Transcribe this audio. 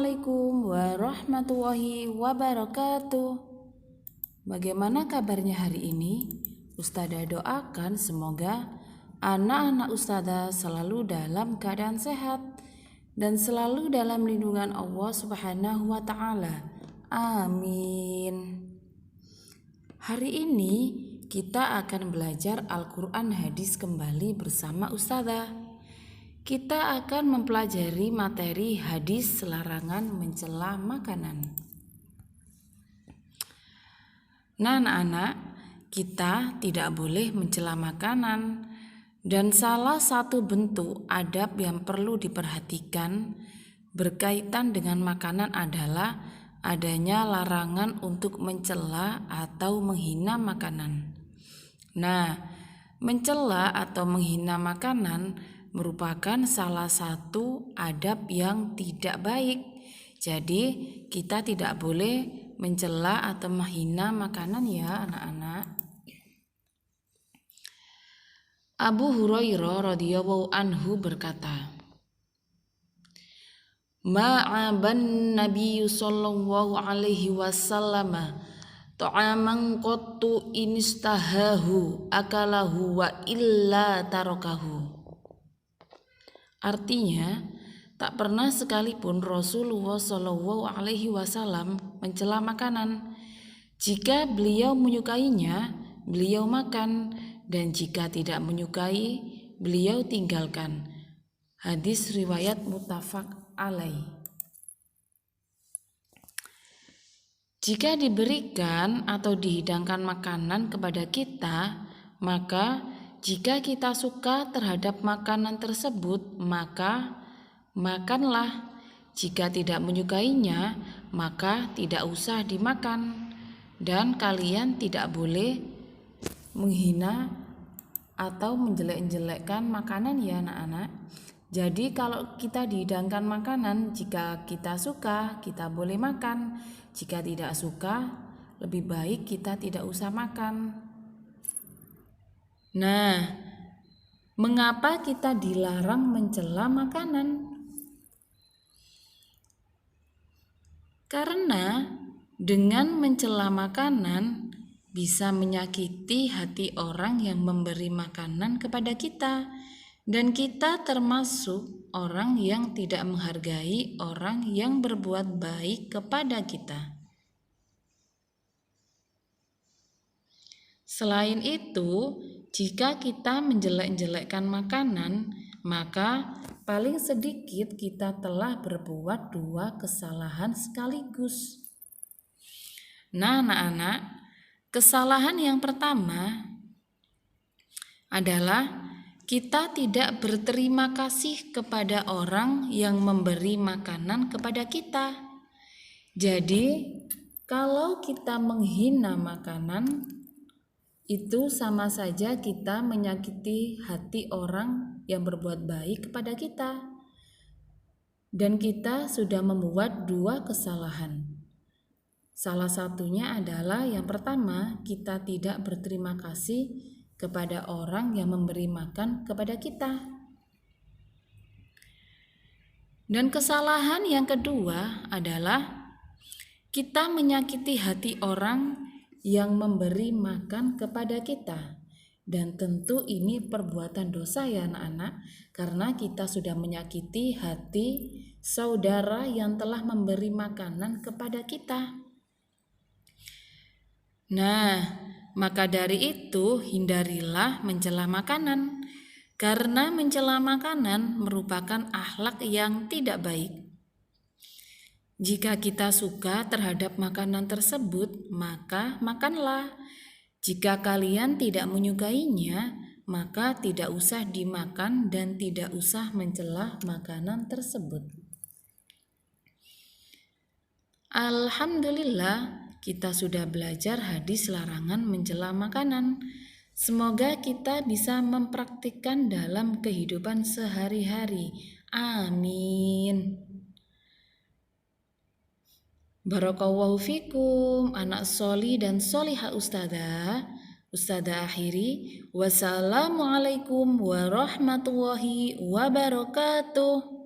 Assalamualaikum warahmatullahi wabarakatuh. Bagaimana kabarnya hari ini? Ustadzah doakan semoga anak-anak Ustadzah selalu dalam keadaan sehat dan selalu dalam lindungan Allah Subhanahu wa Ta'ala. Amin. Hari ini kita akan belajar Al-Quran Hadis kembali bersama Ustadzah. Kita akan mempelajari materi hadis larangan mencela makanan. Nah, anak-anak, kita tidak boleh mencela makanan, dan salah satu bentuk adab yang perlu diperhatikan berkaitan dengan makanan adalah adanya larangan untuk mencela atau menghina makanan. Nah, mencela atau menghina makanan merupakan salah satu adab yang tidak baik. Jadi kita tidak boleh mencela atau menghina makanan ya anak-anak. Abu Hurairah radhiyallahu anhu berkata, Ma'aban Nabi sallallahu alaihi wasallam ta'aman qattu inistahahu akalahu wa illa tarakahu. Artinya, tak pernah sekalipun Rasulullah Shallallahu Alaihi Wasallam mencela makanan. Jika beliau menyukainya, beliau makan, dan jika tidak menyukai, beliau tinggalkan. Hadis riwayat muttafaq alaih. Jika diberikan atau dihidangkan makanan kepada kita, maka jika kita suka terhadap makanan tersebut, maka makanlah. Jika tidak menyukainya, maka tidak usah dimakan. Dan kalian tidak boleh menghina atau menjelek-jelekkan makanan ya anak-anak. Jadi kalau kita dihidangkan makanan, jika kita suka, kita boleh makan. Jika tidak suka, lebih baik kita tidak usah makan. Nah, mengapa kita dilarang mencela makanan? Karena dengan mencela makanan bisa menyakiti hati orang yang memberi makanan kepada kita, dan kita termasuk orang yang tidak menghargai orang yang berbuat baik kepada kita. Selain itu, jika kita menjelek-jelekkan makanan, maka paling sedikit kita telah berbuat dua kesalahan sekaligus. Nah, anak-anak, kesalahan yang pertama adalah kita tidak berterima kasih kepada orang yang memberi makanan kepada kita. Jadi, kalau kita menghina makanan, itu sama saja kita menyakiti hati orang yang berbuat baik kepada kita. Dan kita sudah membuat dua kesalahan. Salah satunya adalah yang pertama, kita tidak berterima kasih kepada orang yang memberi makan kepada kita. Dan kesalahan yang kedua adalah kita menyakiti hati orang yang memberi makan kepada kita. Dan tentu ini perbuatan dosa ya anak-anak, karena kita sudah menyakiti hati saudara yang telah memberi makanan kepada kita. Nah, maka dari itu hindarilah mencela makanan, karena mencela makanan merupakan akhlak yang tidak baik. Jika kita suka terhadap makanan tersebut, maka makanlah. Jika kalian tidak menyukainya, maka tidak usah dimakan dan tidak usah mencela makanan tersebut. Alhamdulillah, kita sudah belajar hadis larangan mencela makanan. Semoga kita bisa mempraktikkan dalam kehidupan sehari-hari. Amin. Barakallahu fikum, anak soli dan solihah ustadzah. Ustadzah akhiri, wassalamualaikum warahmatullahi wabarakatuh.